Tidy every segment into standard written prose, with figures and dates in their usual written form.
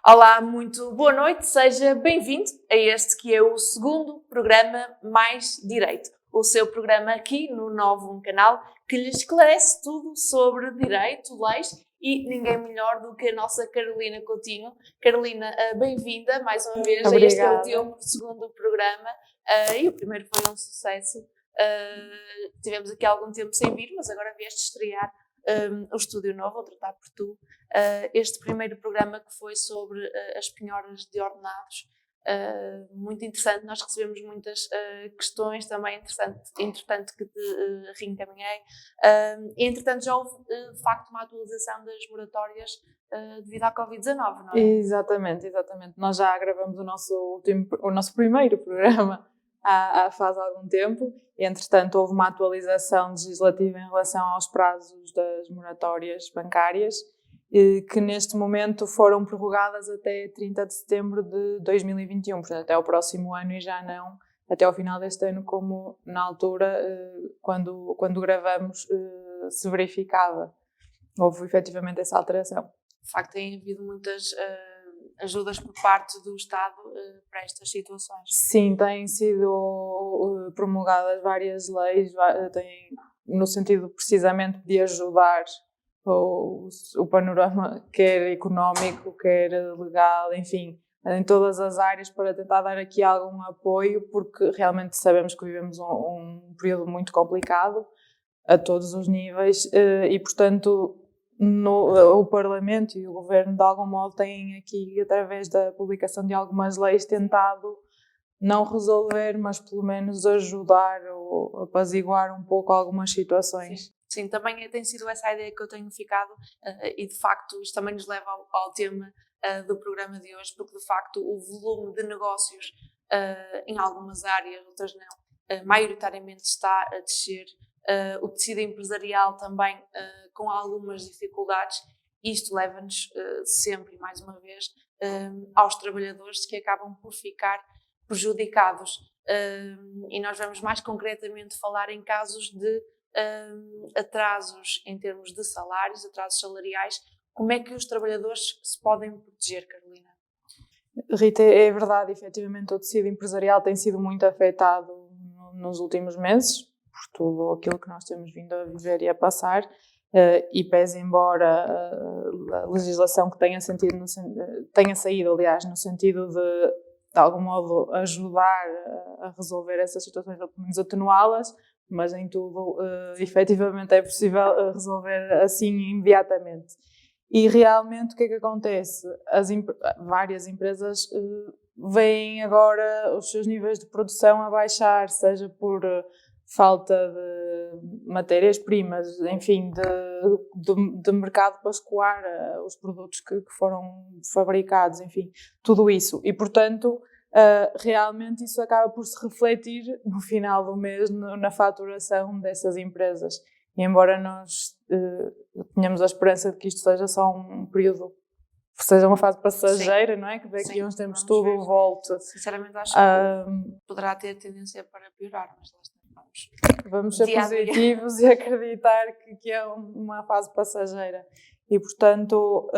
Olá, muito boa noite, seja bem-vindo a este que é o segundo programa Mais Direito, o seu programa aqui no Novo Canal que lhe esclarece tudo sobre direito, leis e ninguém melhor do que a nossa Carolina Coutinho. Carolina, bem-vinda mais uma vez. Obrigada. Este é o teu segundo programa e o primeiro foi um sucesso. Tivemos aqui algum tempo sem vir, mas agora vieste estrear o Estúdio Novo, vou tratar por tu. Este primeiro programa que foi sobre as penhoras de ordenados, muito interessante. Nós recebemos muitas questões também entretanto que te reencaminhei. Entretanto já houve de facto uma atualização das moratórias devido à Covid-19, não é? Exatamente. Nós já gravamos o nosso primeiro programa faz algum tempo. Entretanto, houve uma atualização legislativa em relação aos prazos das moratórias bancárias, que neste momento foram prorrogadas até 30 de setembro de 2021, portanto até ao próximo ano e já não até ao final deste ano, como na altura, quando gravamos, se verificava. Houve efetivamente essa alteração. De facto, tem havido muitas ajudas por parte do Estado para estas situações. Sim, têm sido promulgadas várias leis, no sentido precisamente de ajudar o panorama, quer económico, quer legal, enfim, em todas as áreas, para tentar dar aqui algum apoio, porque realmente sabemos que vivemos um período muito complicado a todos os níveis e, portanto, o Parlamento e o Governo, de algum modo, têm aqui, através da publicação de algumas leis, tentado não resolver, mas pelo menos ajudar ou apaziguar um pouco algumas situações. Sim, também tem sido essa a ideia que eu tenho ficado e, de facto, isto também nos leva ao tema do programa de hoje, porque, de facto, o volume de negócios em algumas áreas, outras não, maioritariamente está a descer. O tecido empresarial também com algumas dificuldades. Isto leva-nos sempre e mais uma vez aos trabalhadores que acabam por ficar prejudicados. E nós vamos mais concretamente falar em casos de atrasos em termos de salários, atrasos salariais. Como é que os trabalhadores se podem proteger, Carolina? Rita, é verdade, efetivamente o tecido empresarial tem sido muito afetado nos últimos meses, por tudo aquilo que nós temos vindo a viver e a passar, e pese embora a legislação que tenha saído, aliás, no sentido de algum modo ajudar a resolver essas situações, ou pelo menos atenuá-las, mas em tudo efetivamente é possível resolver assim imediatamente. E realmente o que é que acontece? Várias empresas veem agora os seus níveis de produção a baixar, seja por falta de matérias-primas, enfim, de mercado para escoar os produtos que foram fabricados, enfim, tudo isso. E, portanto, realmente isso acaba por se refletir no final do mês na faturação dessas empresas. E embora nós tenhamos a esperança de que isto seja só um período, seja uma fase passageira, sim, não é? Que daqui a uns tempos tudo volte. Sinceramente acho que poderá ter tendência para piorar, mas lá está. Vamos ser positivos e acreditar que é uma fase passageira e, portanto,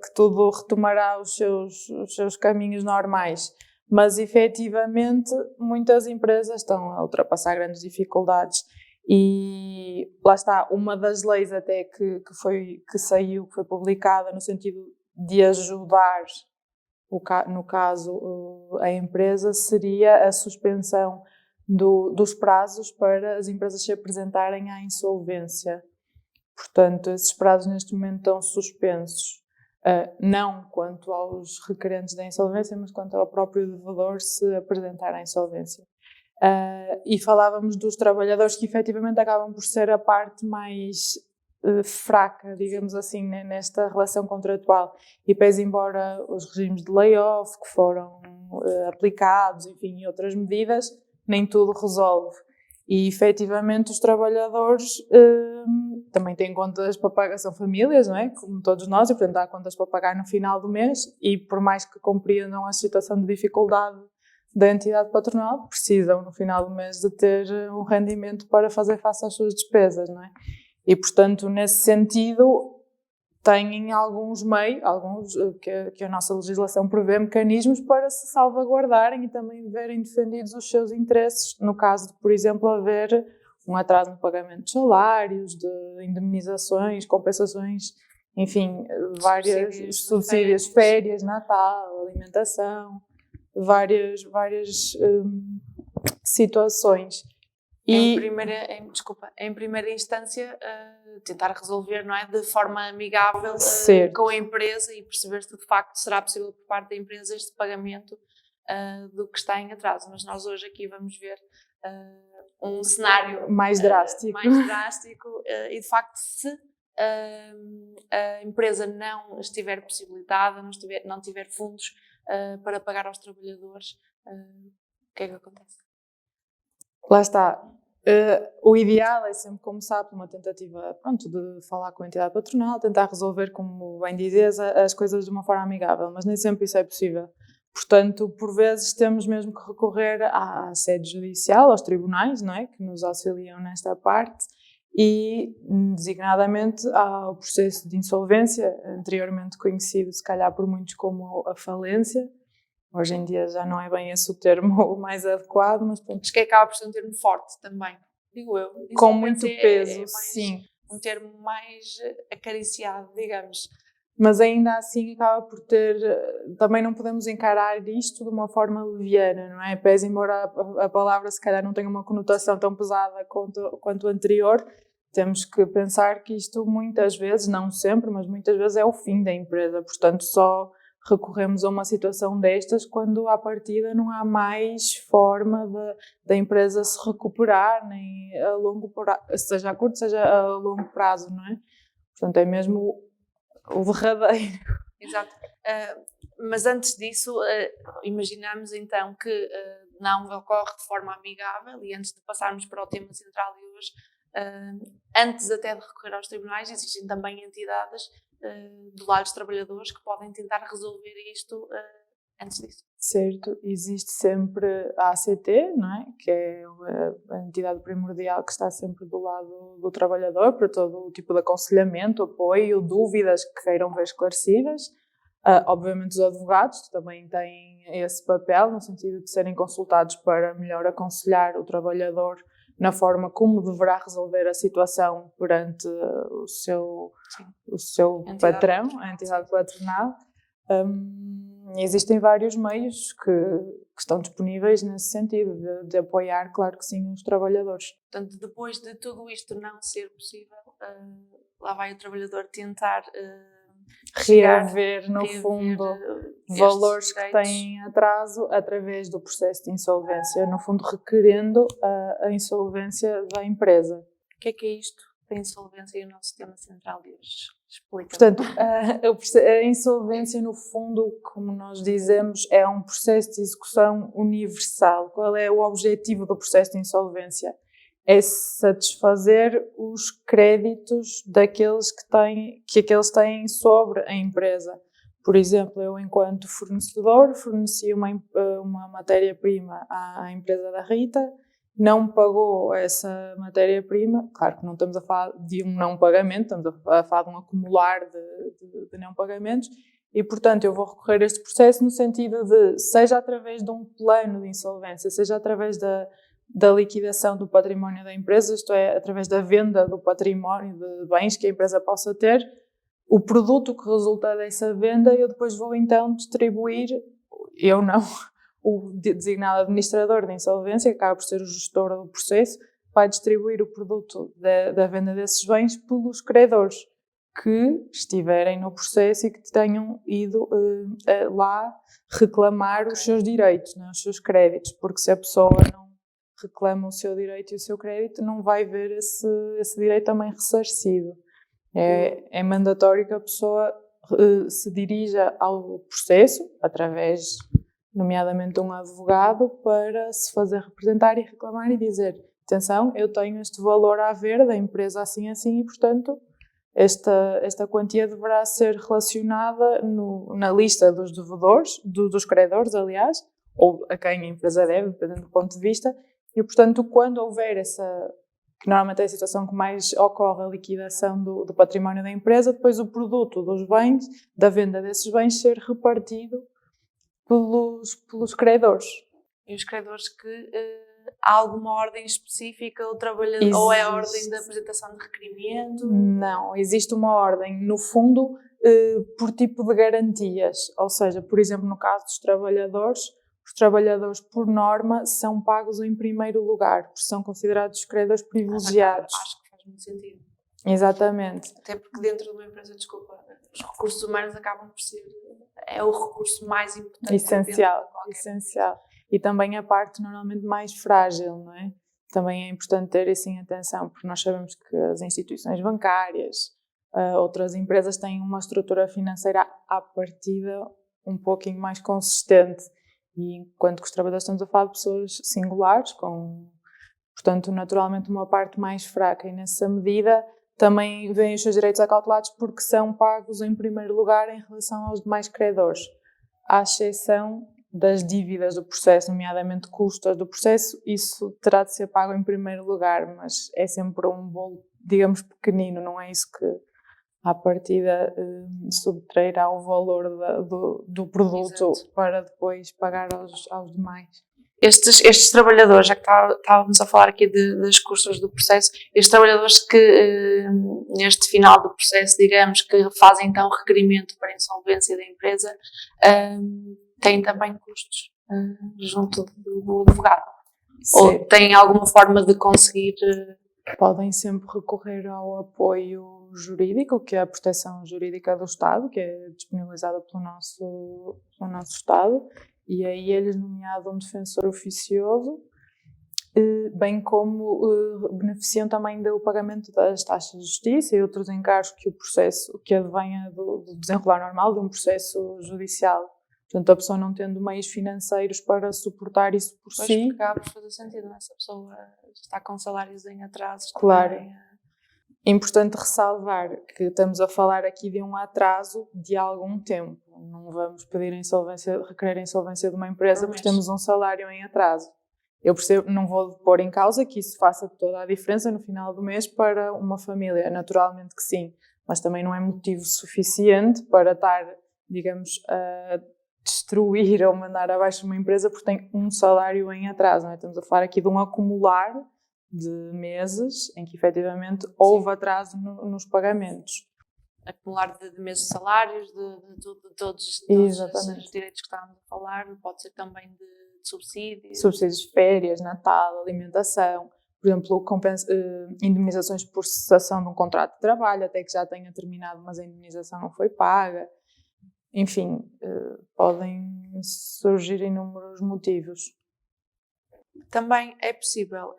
que tudo retomará os seus caminhos normais. Mas, efetivamente, muitas empresas estão a ultrapassar grandes dificuldades e, lá está, uma das leis até que foi publicada no sentido de ajudar, no caso, a empresa, seria a suspensão dos prazos para as empresas se apresentarem à insolvência. Portanto, esses prazos neste momento estão suspensos, não quanto aos requerentes da insolvência, mas quanto ao próprio devedor se apresentar à insolvência. E falávamos dos trabalhadores que efetivamente acabam por ser a parte mais fraca, digamos assim, nesta relação contratual. E pese embora os regimes de layoff que foram aplicados, enfim, e outras medidas, nem tudo resolve. E, efetivamente, os trabalhadores também têm contas para pagar, são famílias, não é? Como todos nós, e, portanto, há contas para pagar no final do mês e, por mais que compreendam a situação de dificuldade da entidade patronal, precisam, no final do mês, de ter um rendimento para fazer face às suas despesas, não é? E, portanto, nesse sentido, têm alguns meios, que a nossa legislação prevê mecanismos para se salvaguardarem e também verem defendidos os seus interesses, no caso de, por exemplo, haver um atraso no pagamento de salários, de indemnizações, compensações, enfim, vários subsídios, férias, Natal, alimentação, várias situações. Em primeira instância, tentar resolver, não é, de forma amigável com a empresa e perceber se de facto será possível por parte da empresa este pagamento do que está em atraso. Mas nós hoje aqui vamos ver um cenário mais drástico, e de facto se a empresa não estiver possibilitada, não tiver fundos para pagar aos trabalhadores, o que é que acontece? Lá está. O ideal é sempre começar por uma tentativa, de falar com a entidade patronal, tentar resolver, como bem dizes, as coisas de uma forma amigável, mas nem sempre isso é possível. Portanto, por vezes temos mesmo que recorrer à sede judicial, aos tribunais, não é? Que nos auxiliam nesta parte, e designadamente ao processo de insolvência, anteriormente conhecido se calhar por muitos como a falência. Hoje em dia já não é bem esse o termo mais adequado, mas pronto. Acho que acaba por ser um termo forte também, digo eu. Com muito peso, sim. Um termo mais acariciado, digamos. Mas ainda assim acaba por ter... Também não podemos encarar isto de uma forma leviana, não é? Pese embora a palavra se calhar não tenha uma conotação tão pesada quanto a anterior, temos que pensar que isto muitas vezes, não sempre, mas muitas vezes é o fim da empresa. Portanto, só recorremos a uma situação destas quando à partida não há mais forma da empresa se recuperar, nem a longo prazo, seja a curto, seja a longo prazo, não é? Portanto, é mesmo o derradeiro. Exato. Mas antes disso, imaginamos então que não ocorre de forma amigável, e antes de passarmos para o tema central de hoje, antes até de recorrer aos tribunais, existem também entidades do lado dos trabalhadores que podem tentar resolver isto antes disso. Certo, existe sempre a ACT, não é? Que é a entidade primordial que está sempre do lado do trabalhador para todo o tipo de aconselhamento, apoio, dúvidas que queiram ver esclarecidas. Obviamente os advogados também têm esse papel no sentido de serem consultados para melhor aconselhar o trabalhador na forma como deverá resolver a situação perante o seu patrão, a entidade patronal. Existem vários meios que estão disponíveis nesse sentido, de apoiar, claro que sim, os trabalhadores. Portanto, depois de tudo isto não ser possível, lá vai o trabalhador tentar reaver, no fundo, valores que direitos. têm atraso através do processo de insolvência, no fundo requerendo a insolvência da empresa. O que é isto da insolvência e o nosso tema central de hoje? Explica. Portanto, a insolvência, no fundo, como nós dizemos, é um processo de execução universal. Qual é o objetivo do processo de insolvência? É satisfazer os créditos daqueles que aqueles têm sobre a empresa. Por exemplo, eu, enquanto fornecedor, forneci uma matéria-prima à empresa da Rita, não pagou essa matéria-prima. Claro que não estamos a falar de um não pagamento, estamos a falar de um acumular de não pagamentos, e, portanto, eu vou recorrer a este processo no sentido de, seja através de um plano de insolvência, seja através da liquidação do património da empresa, isto é, através da venda do património de bens que a empresa possa ter, o produto que resulta dessa venda eu depois vou então distribuir, eu não, o designado administrador de insolvência, que acaba por ser o gestor do processo, vai distribuir o produto da venda desses bens pelos credores que estiverem no processo e que tenham ido lá reclamar os seus direitos, não, os seus créditos, porque se a pessoa não reclama o seu direito e o seu crédito, não vai ver esse direito também ressarcido. É mandatório que a pessoa se dirija ao processo, através, nomeadamente, de um advogado, para se fazer representar e reclamar e dizer: atenção, eu tenho este valor a haver da empresa assim assim e, portanto, esta quantia deverá ser relacionada na lista dos devedores, dos credores, aliás, ou a quem a empresa deve, dependendo do ponto de vista, e, portanto, quando houver que normalmente é a situação que mais ocorre, a liquidação do património da empresa, depois o produto dos bens, da venda desses bens, ser repartido pelos credores. E os credores que há alguma ordem específica ou é a ordem da apresentação de requerimento? Não, existe uma ordem, no fundo, por tipo de garantias. Ou seja, por exemplo, no caso dos trabalhadores, os trabalhadores, por norma, são pagos em primeiro lugar, porque são considerados credores privilegiados. Acho que faz muito sentido. Exatamente. Até porque dentro de uma empresa, desculpa, os recursos humanos acabam por ser o recurso mais importante. Essencial. E também a parte normalmente mais frágil, não é? Também é importante ter isso em atenção, porque nós sabemos que as instituições bancárias, outras empresas têm uma estrutura financeira à partida um pouquinho mais consistente, e enquanto que os trabalhadores estamos a falar de pessoas singulares, com, portanto, naturalmente uma parte mais fraca, e nessa medida também vêm os seus direitos acautelados porque são pagos em primeiro lugar em relação aos demais credores, à exceção das dívidas do processo, nomeadamente custas do processo. Isso terá de ser pago em primeiro lugar, mas é sempre um bolo, digamos, pequenino, não é isso que à partida subtrairá o valor do produto. Exato. Para depois pagar aos demais. Estes trabalhadores, já que estávamos a falar aqui das custas do processo, estes trabalhadores que neste final do processo, digamos, que fazem então requerimento para a insolvência da empresa, têm também custos junto do advogado? Sim. Ou têm alguma forma de conseguir? Podem sempre recorrer ao apoio jurídico, que é a proteção jurídica do Estado, que é disponibilizada pelo nosso Estado, e aí eles nomeado um defensor oficioso, bem como beneficiam também do pagamento das taxas de justiça e outros encargos que o processo, que advenha do desenrolar normal de um processo judicial. Portanto, a pessoa não tendo meios financeiros para suportar isso por si. Porque acaba por fazer sentido, não é? Se a pessoa está com salários em atraso. Claro. Importante ressalvar que estamos a falar aqui de um atraso de algum tempo. Não vamos pedir requerer a insolvência de uma empresa porque temos um salário em atraso. Eu percebo, não vou pôr em causa que isso faça toda a diferença no final do mês para uma família. Naturalmente que sim, mas também não é motivo suficiente para estar, digamos, a destruir ou mandar abaixo uma empresa porque tem um salário em atraso. Não é? Estamos a falar aqui de um acumular de meses em que efetivamente houve atraso nos pagamentos. Acumular de meses de salários, de todos os direitos que estávamos a falar, pode ser também de subsídios. Subsídios de férias, Natal, alimentação, por exemplo, indemnizações por cessação de um contrato de trabalho, até que já tenha terminado, mas a indemnização não foi paga. Enfim, podem surgir inúmeros motivos. Também é possível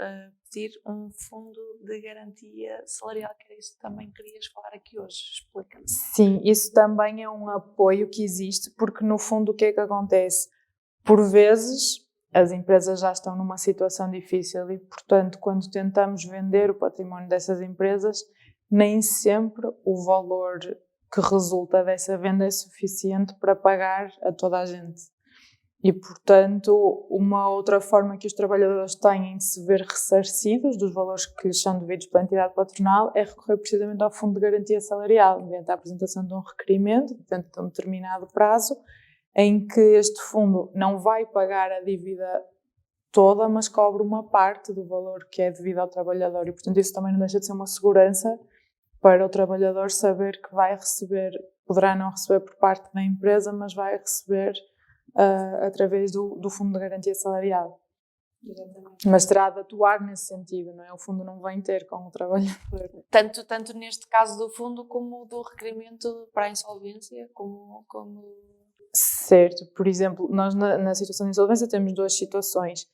pedir um fundo de garantia salarial, que era isso que também querias falar aqui hoje. Explica-me. Sim, isso também é um apoio que existe, porque no fundo o que é que acontece? Por vezes as empresas já estão numa situação difícil e, portanto, quando tentamos vender o património dessas empresas, nem sempre o valor que resulta dessa venda é suficiente para pagar a toda a gente. E, portanto, uma outra forma que os trabalhadores têm de se ver ressarcidos dos valores que lhes são devidos pela entidade patronal é recorrer precisamente ao Fundo de Garantia Salarial, mediante a apresentação de um requerimento, dentro de um determinado prazo, em que este fundo não vai pagar a dívida toda, mas cobre uma parte do valor que é devido ao trabalhador. E, portanto, isso também não deixa de ser uma segurança para o trabalhador saber que vai receber, poderá não receber por parte da empresa, mas vai receber através do Fundo de Garantia Salarial. Exatamente. Mas terá de atuar nesse sentido, não é? O fundo não vem ter com o trabalhador. Tanto neste caso do fundo como do requerimento para a insolvência, como... Certo. Por exemplo, nós na situação de insolvência temos duas situações.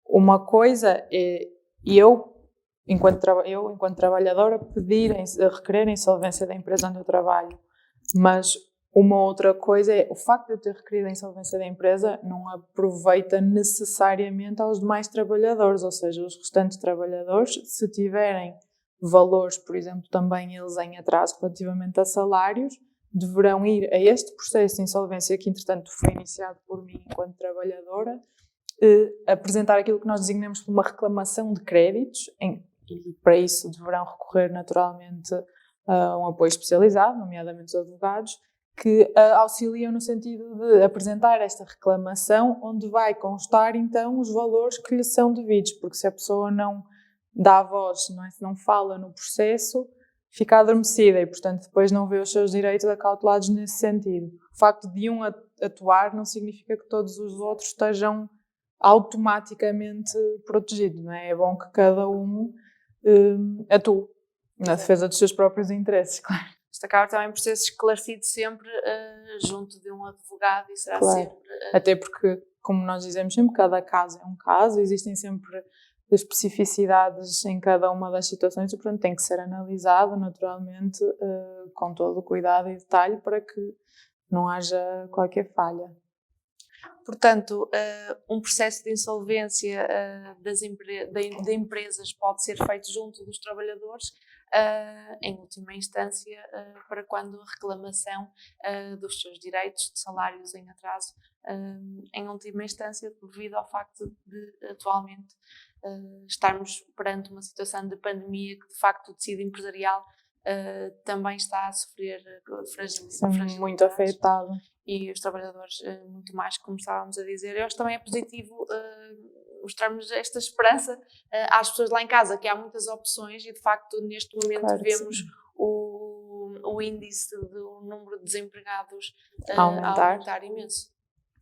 Uma coisa é eu, enquanto trabalhadora, requerer a insolvência da empresa onde eu trabalho, mas uma outra coisa é o facto de eu ter requerido a insolvência da empresa não aproveita necessariamente aos demais trabalhadores, ou seja, os restantes trabalhadores, se tiverem valores, por exemplo, também eles em atraso relativamente a salários, deverão ir a este processo de insolvência que, entretanto, foi iniciado por mim enquanto trabalhadora, apresentar aquilo que nós designamos como uma reclamação de créditos, e para isso deverão recorrer naturalmente a um apoio especializado, nomeadamente os advogados, que auxiliam no sentido de apresentar esta reclamação, onde vai constar então os valores que lhe são devidos, porque se a pessoa não dá voz, não é? Se não fala no processo, fica adormecida e, portanto, depois não vê os seus direitos acautelados nesse sentido. O facto de um atuar não significa que todos os outros estejam automaticamente protegidos, não é? É bom que cada um atue na defesa dos seus próprios interesses, claro. Isto acaba também por ser esclarecido sempre junto de um advogado e será sempre... Até porque, como nós dizemos sempre, cada caso é um caso, existem sempre especificidades em cada uma das situações e, portanto, tem que ser analisado naturalmente com todo o cuidado e detalhe para que não haja qualquer falha. Portanto, um processo de insolvência de empresas pode ser feito junto dos trabalhadores, em última instância, para quando a reclamação dos seus direitos de salários em atraso, em última instância, devido ao facto de atualmente estarmos perante uma situação de pandemia que, de facto, o tecido empresarial também está a sofrer fragilidades. Muito afetado. E os trabalhadores muito mais, como estávamos a dizer. Eu acho que também é positivo mostrarmos esta esperança às pessoas lá em casa, que há muitas opções e, de facto, neste momento vemos o índice do número de desempregados a aumentar imenso.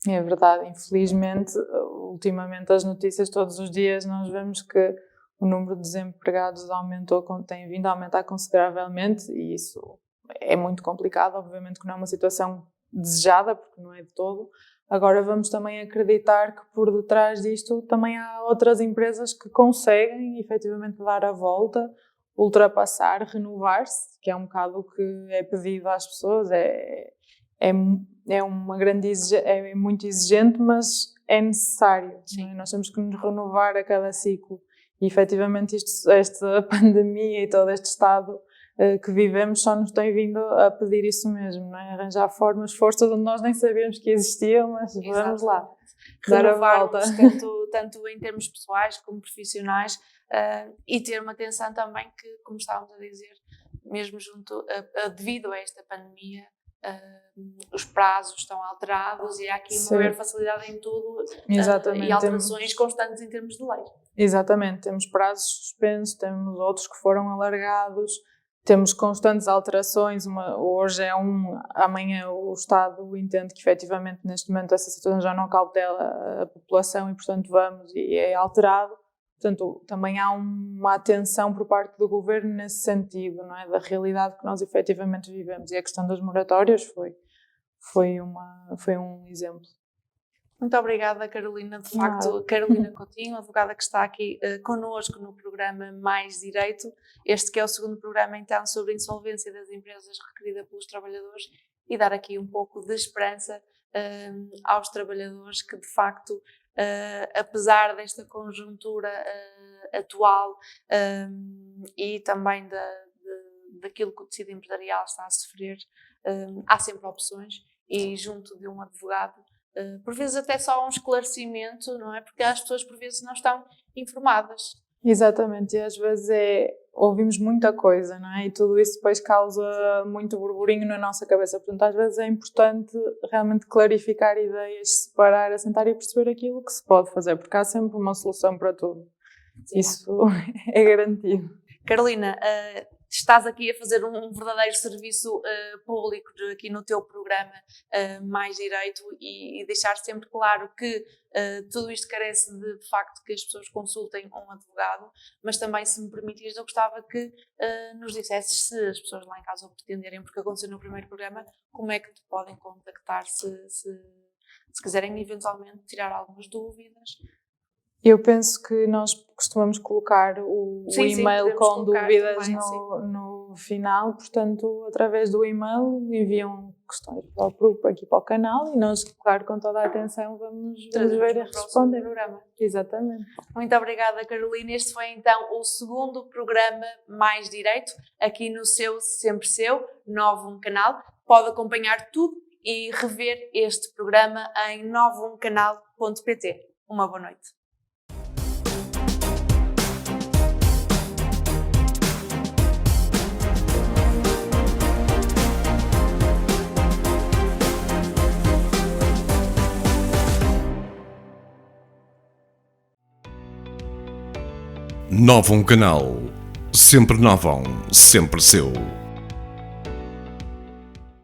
É verdade, infelizmente, ultimamente as notícias todos os dias nós vemos que o número de desempregados tem vindo a aumentar consideravelmente e isso é muito complicado, obviamente que não é uma situação desejada, porque não é de todo. Agora vamos também acreditar que por detrás disto também há outras empresas que conseguem efetivamente dar a volta, ultrapassar, renovar-se, que é um bocado o que é pedido às pessoas, é muito exigente, mas é necessário. Sim. Nós temos que nos renovar a cada ciclo e efetivamente esta pandemia e todo este estado que vivemos só nos tem vindo a pedir isso mesmo, não é? Arranjar forças onde nós nem sabíamos que existiam, mas vamos lá, dar a volta. Tanto em termos pessoais como profissionais e ter uma atenção também que, como estávamos a dizer, mesmo devido a esta pandemia, os prazos estão alterados e há aqui uma maior facilidade em tudo e alterações constantes em termos de lei. Exatamente, temos prazos suspensos, temos outros que foram alargados, temos constantes alterações, hoje é amanhã o Estado entende que efetivamente neste momento essa situação já não cautela a população e portanto e é alterado. Portanto, também há uma atenção por parte do Governo nesse sentido, não é? Da realidade que nós efetivamente vivemos. E a questão das moratórias foi um exemplo. Muito obrigada, Carolina. De facto, Carolina Coutinho, advogada que está aqui connosco no programa Mais Direito. Este que é o segundo programa, então, sobre a insolvência das empresas requerida pelos trabalhadores e dar aqui um pouco de esperança aos trabalhadores que, de facto, apesar desta conjuntura atual e também daquilo que o tecido empresarial está a sofrer, há sempre opções e junto de um advogado, por vezes até só um esclarecimento, não é? Porque as pessoas por vezes não estão informadas. Exatamente, e às vezes ouvimos muita coisa, não é? E tudo isso depois causa muito burburinho na nossa cabeça. Portanto, às vezes é importante realmente clarificar ideias, separar, assentar e perceber aquilo que se pode fazer, porque há sempre uma solução para tudo. Sim. Isso é garantido. Carolina, estás aqui a fazer um verdadeiro serviço público aqui no teu programa Mais Direito e deixar sempre claro que tudo isto carece de facto que as pessoas consultem um advogado, mas também, se me permitires, eu gostava que nos dissesses, se as pessoas lá em casa o pretenderem, porque aconteceu no primeiro programa, como é que te podem contactar se quiserem eventualmente tirar algumas dúvidas. Eu penso que nós costumamos colocar o e-mail com dúvidas também, no final, portanto, através do e-mail enviam questões aqui para o canal e nós, claro, com toda a atenção vamos ver e responder. Exatamente. Muito obrigada, Carolina. Este foi então o segundo programa Mais Direito, aqui no seu Sempre Seu, Novo Canal. Pode acompanhar tudo e rever este programa em novocanal.pt. Uma boa noite. Novam Canal. Sempre Novam, sempre seu.